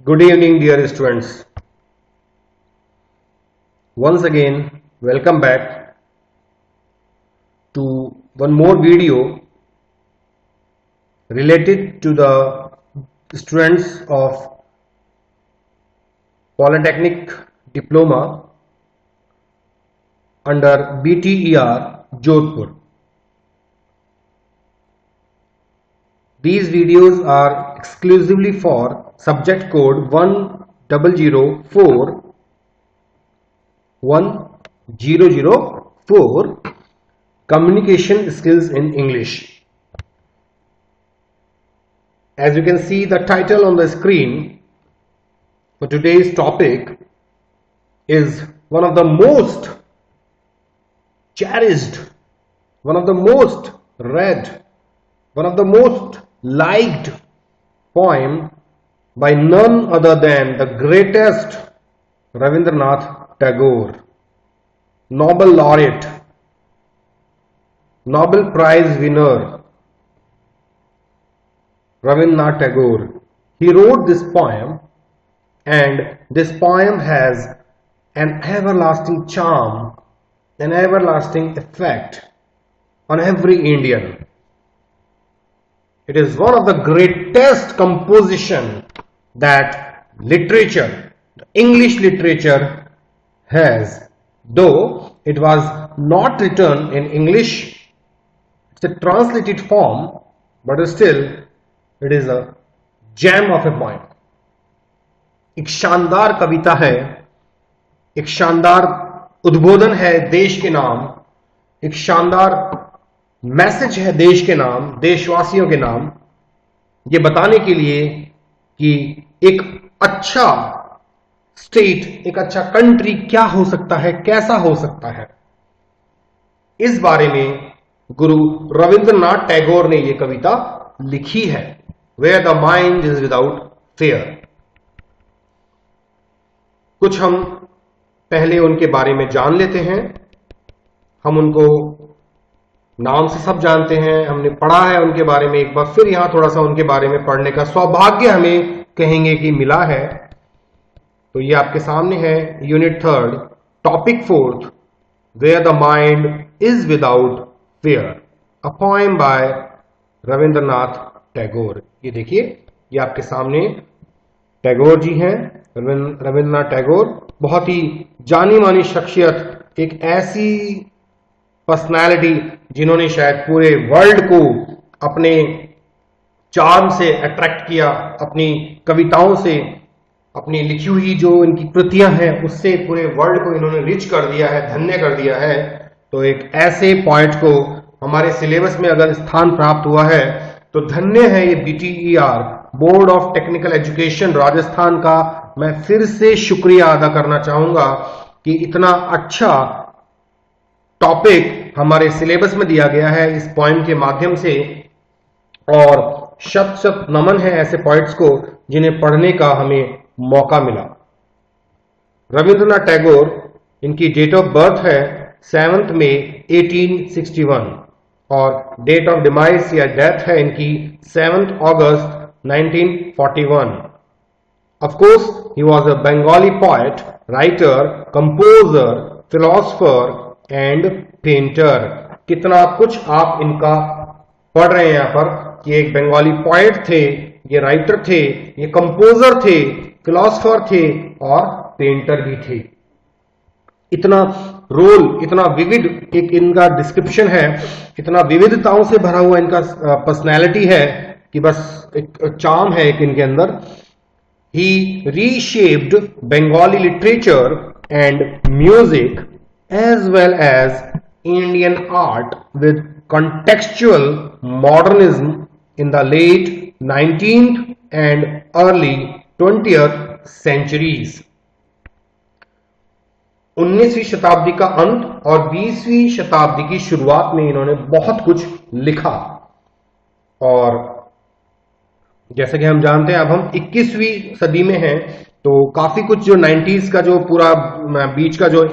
Good evening, dear students. Once again, welcome back to one more video related to the students of Polytechnic Diploma under BTER Jodhpur. These videos are exclusively for subject code 1004 communication skills in English. As you can see the title on the screen, for today's topic is one of the most cherished, one of the most read, one of the most liked poem by none other than the greatest Rabindranath Tagore, Nobel laureate, Nobel Prize winner Rabindranath Tagore. He wrote this poem, and this poem has an everlasting charm, an everlasting effect on every Indian. It is one of the greatest composition that literature, English literature has. Though it was not written in English, it's a translated form, but still it is a gem of a poem. एक शानदार कविता है, एक शानदार उद्बोधन है देश के नाम, एक शानदार मैसेज है देश के नाम, देशवासियों के नाम, ये बताने के लिए कि एक अच्छा स्टेट, एक अच्छा कंट्री क्या हो सकता है, कैसा हो सकता है, इस बारे में गुरु रविंद्रनाथ टैगोर ने ये कविता लिखी है. Where the mind is without fear. कुछ हम पहले उनके बारे में जान लेते हैं. हम उनको नाम से सब जानते हैं, हमने पढ़ा है उनके बारे में. एक बार फिर यहां थोड़ा सा उनके बारे में पढ़ने का सौभाग्य हमें कहेंगे कि मिला है. तो ये आपके सामने है unit 3 topic 4 where the mind is without fear, a poem by Rabindranath Tagore. ये देखिए, ये आपके सामने टैगोर जी हैं, रविंद्रनाथ टैगोर. बहुत ही जानी मानी शख्सियत, एक ऐसी पर्सनालिटी जिन्होंने शायद पूरे वर्ल्ड को अपने चार्म से अट्रैक्ट किया, अपनी कविताओं से, अपनी लिखी हुई जो इनकी कृतियां हैं उससे पूरे वर्ल्ड को इन्होंने रिच कर दिया है, धन्य कर दिया है. तो एक ऐसे पॉइंट को हमारे सिलेबस में अगर स्थान प्राप्त हुआ है तो धन्य है ये BTER board of technical education Rajasthan का. मैं फिर से शुक्रिया अदा करना चाहूंगा कि इतना अच्छा टॉपिक हमारे सिलेबस में दिया गया है इस पोएम के माध्यम से. और शत शत नमन है ऐसे पोइट्स को जिन्हें पढ़ने का हमें मौका मिला. रविंद्रनाथ टैगोर, इनकी डेट ऑफ बर्थ है 7 मई 1861 और डेट ऑफ डिमाइस या डेथ है इनकी 7 अगस्त 1941. Of course, he was a Bengali poet, writer, composer, philosopher and painter. कितना कुछ आप इनका पढ़ रहे हैं यहाँ पर कि एक बंगाली पोएट थे, ये राइटर थे, ये कंपोजर थे, फिलोसोफर थे और पेंटर भी थे. इतना रोल, इतना विविध एक इनका डिस्क्रिप्शन है, इतना विविधताओं से भरा हुआ इनका पर्सनैलिटी है कि बस एक चार्म है एक इनके अंदर. He reshaped Bengali literature and music as well as Indian art with contextual modernism in the late 19th and early 20th centuries. 19वीं शताब्दी का अंत और 20वीं शताब्दी की शुरुआत में इन्होंने बहुत कुछ लिखा. और जैसे कि हम जानते हैं अब हम 21वीं सदी में हैं, तो काफी कुछ जो 90s का जो पूरा बीच का जो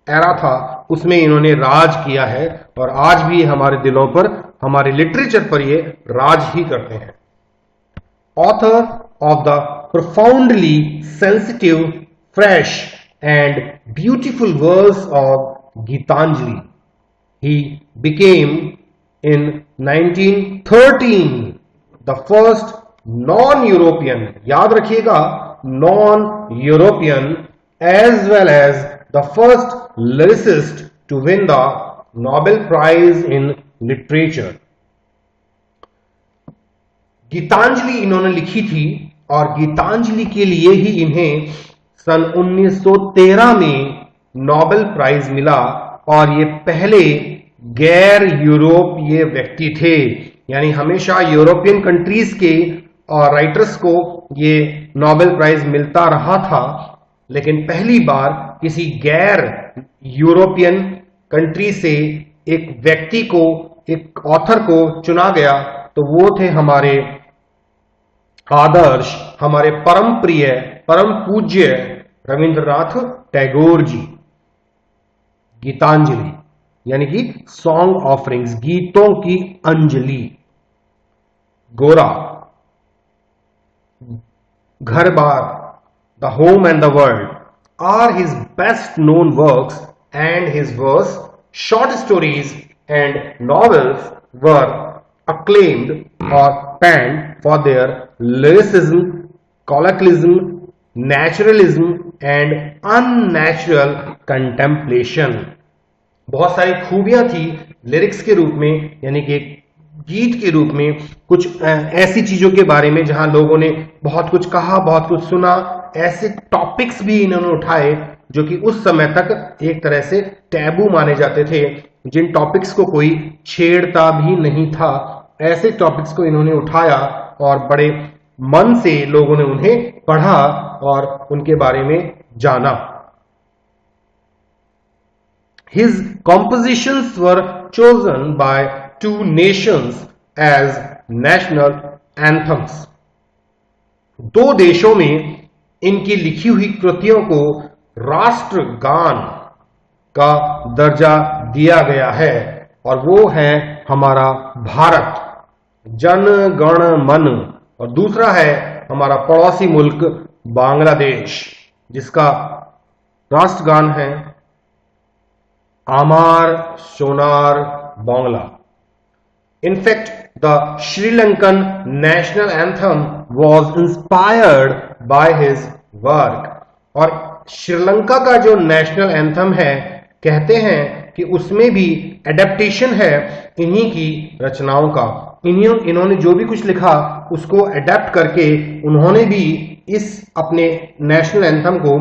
एरा था उसमें इन्होंने राज किया है और आज भी हमारे दिलों पर, हमारे लिटरेचर पर ये राज ही करते हैं. Author of the profoundly sensitive, fresh and beautiful verse of Gitanjali. He became in 1913 the first non-European, याद रखिएगा, non-European as well as the first lyricist to win the Nobel Prize in Literature. Geetanjali इन्होंने लिखी थी और गीतांजलि के लिए ही इन्हें सन 1913 में नोबेल प्राइज मिला और ये पहले गैर यूरोपीय व्यक्ति थे। यानी हमेशा यूरोपियन कंट्रीज के और राइटर्स को ये नोबेल प्राइज मिलता रहा था, लेकिन पहली बार किसी गैर यूरोपियन कंट्री से एक व्यक्ति को, एक ऑथर को चुना गया, तो वो थे हमारे आदर्श, हमारे परम प्रिय, परम पूज्य रविंद्रनाथ टैगोर जी। गीतांजलि यानी कि सॉन्ग ऑफरिंग्स, गीतों की Anjali. Gora, Ghare Baire, the home and the world are his best known works and his verse short stories and novels were acclaimed or panned for their lyricism, colloquialism, naturalism and unnatural contemplation. बहुत सारी खूबियां थी lyrics के रूप में, यानी कि गीत के रूप में, कुछ ऐसी चीजों के बारे में जहां लोगों ने बहुत कुछ कहा, बहुत कुछ सुना। ऐसे टॉपिक्स भी इन्होंने उठाए जो कि उस समय तक एक तरह से टैबू माने जाते थे, जिन टॉपिक्स को कोई छेड़ता भी नहीं था। ऐसे टॉपिक्स को इन्होंने उठाया और बड़े मन से लोगों ने उन्हें पढ़ा और उनके बारे में जाना। His compositions were chosen by two nations as national anthems. दो देशों में इनकी लिखी हुई कृतियों को राष्ट्रगान का दर्जा दिया गया है और वो है हमारा भारत, जन गण मन, और दूसरा है हमारा पड़ोसी मुल्क बांग्लादेश, जिसका राष्ट्रगान है आमार Sonar Bangla. In fact, the Sri Lankan national anthem was inspired by his work. और श्रीलंका का जो नेशनल एंथम है, कहते हैं कि उसमें भी एडेप्टेशन है इन्हीं की रचनाओं का। इन्होंने जो भी कुछ लिखा उसको एडेप्ट करके उन्होंने भी इस अपने नेशनल एंथम को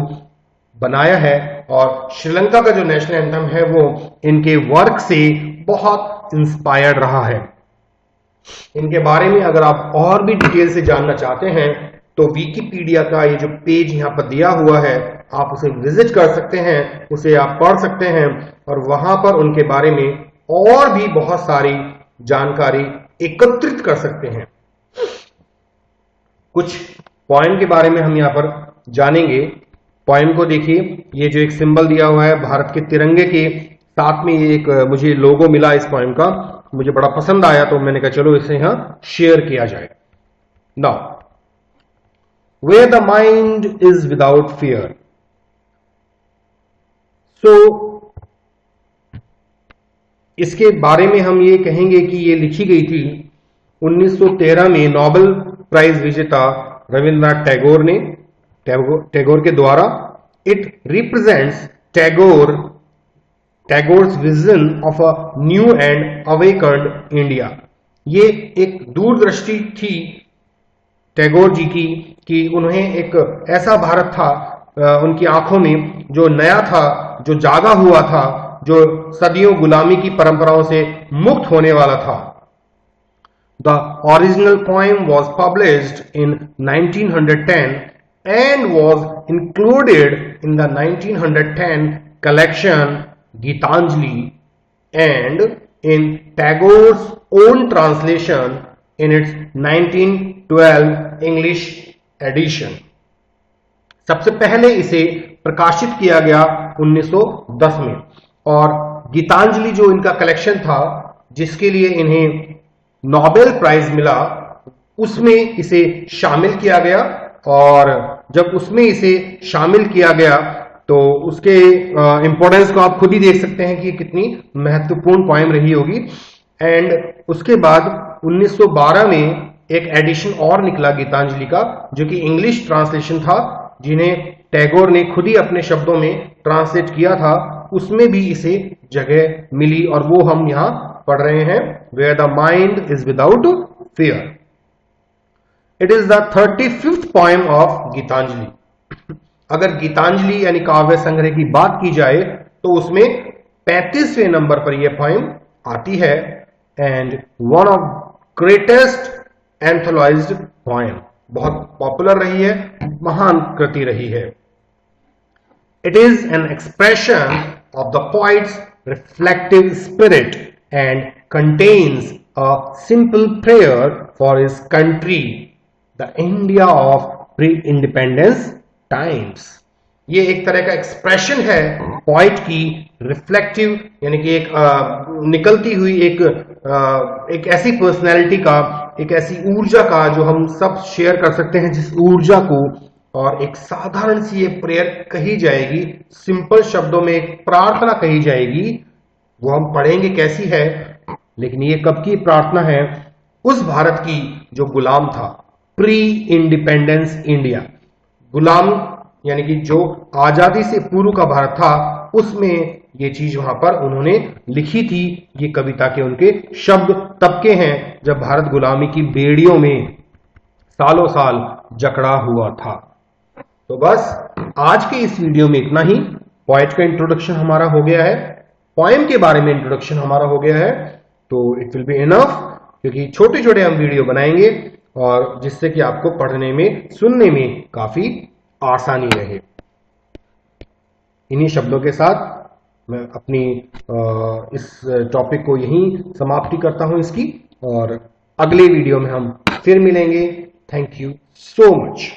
बनाया है। और श्रीलंका का जो नेशनल एंथम है वो इनके वर्क से बहुत इंस्पायर्ड रहा है। इनके बारे में अगर आप और भी डिटेल से जानना चाहते हैं तो विकिपीडिया का ये जो पेज यहाँ पर दिया हुआ है, आप उसे विजिट कर सकते हैं, उसे आप पढ़ सकते हैं और वहां पर उनके बारे में और भी बहुत सारी जानकारी एकत्रित कर सकते हैं। कुछ पॉइंट के बारे में हम यहाँ पर जानेंगे। पॉइंट को देखिए, ये जो एक सिंबल दिया हुआ है भारत के तिरंगे के साथ में, ये एक मुझे लोगो मिला इस पॉइंट का, मुझे बड़ा पसंद आया तो मैंने कहा चलो इसे यहां शेयर किया जाए। Now, where the mind is without fear. So, इसके बारे में हम ये कहेंगे कि ये लिखी गई थी 1913 में नोबेल प्राइज विजेता रविंद्रनाथ टैगोर ने, टैगोर के द्वारा। It represents Tagore's vision of a new and awakened India. ये एक दूरदृष्टि थी टैगोर जी की कि उन्हें एक ऐसा भारत था उनकी आंखों में जो नया था, जो जागा हुआ था, जो सदियों गुलामी की परंपराओं से मुक्त होने वाला था। The original poem was published in 1910 and was included in the 1910 collection Gitanjali and in Tagore's own translation in its 1912 English edition. सबसे पहले इसे प्रकाशित किया गया 1910 में, और गीतांजलि जो इनका कलेक्शन था जिसके लिए इन्हें नोबेल प्राइज मिला, उसमें इसे शामिल किया गया और जब उसमें इसे शामिल किया गया तो उसके इंपॉर्टेंस को आप खुद ही देख सकते हैं कि कितनी महत्वपूर्ण पोएम रही होगी। एंड उसके बाद 1912 में एक एडिशन और निकला गीतांजलि का, जो कि इंग्लिश ट्रांसलेशन था, जिन्हें टैगोर ने खुद ही अपने शब्दों में ट्रांसलेट किया था। उसमें भी इसे जगह मिली और वो हम यहां पढ़ रहे हैं, where the mind is without fear. It is the 35th poem of Gitanjali. अगर गीतांजलि यानी काव्य संग्रह की बात की जाए तो उसमें 35वें नंबर पर यह पोएम आती है and one of greatest anthologised poem, बहुत पॉपुलर रही है, महान कृति रही है। It is an expression of the poet's reflective spirit and contains a simple prayer for his country, the India of pre independence times. ये एक तरह का एक्सप्रेशन है पॉइट की रिफ्लेक्टिव, यानी कि एक निकलती हुई एक ऐसी पर्सनैलिटी का, एक ऐसी ऊर्जा का जो हम सब शेयर कर सकते हैं, जिस ऊर्जा को, और एक साधारण सी ये प्रेयर कही जाएगी, सिंपल शब्दों में एक प्रार्थना कही जाएगी। वो हम पढ़ेंगे कैसी है, लेकिन ये कब की प्रार्थना है? उस भारत की जो गुलाम था, प्री इंडिपेंडेंस इंडिया, गुलाम यानी कि जो आजादी से पूर्व का भारत था, उसमें ये चीज वहां पर उन्होंने लिखी थी। ये कविता के उनके शब्द तब के हैं जब भारत गुलामी की बेड़ियों में सालों साल जकड़ा हुआ था। तो बस आज के इस वीडियो में इतना ही। पोएट का इंट्रोडक्शन हमारा हो गया है, पोएम के बारे में इंट्रोडक्शन हमारा हो गया है, तो इट विल बी इनफ, क्योंकि छोटे छोटे हम वीडियो बनाएंगे और जिससे कि आपको पढ़ने में, सुनने में काफी आसानी रहे। इन्हीं शब्दों के साथ मैं अपनी इस टॉपिक को यहीं समाप्ति करता हूं इसकी, और अगले वीडियो में हम फिर मिलेंगे। Thank you so much.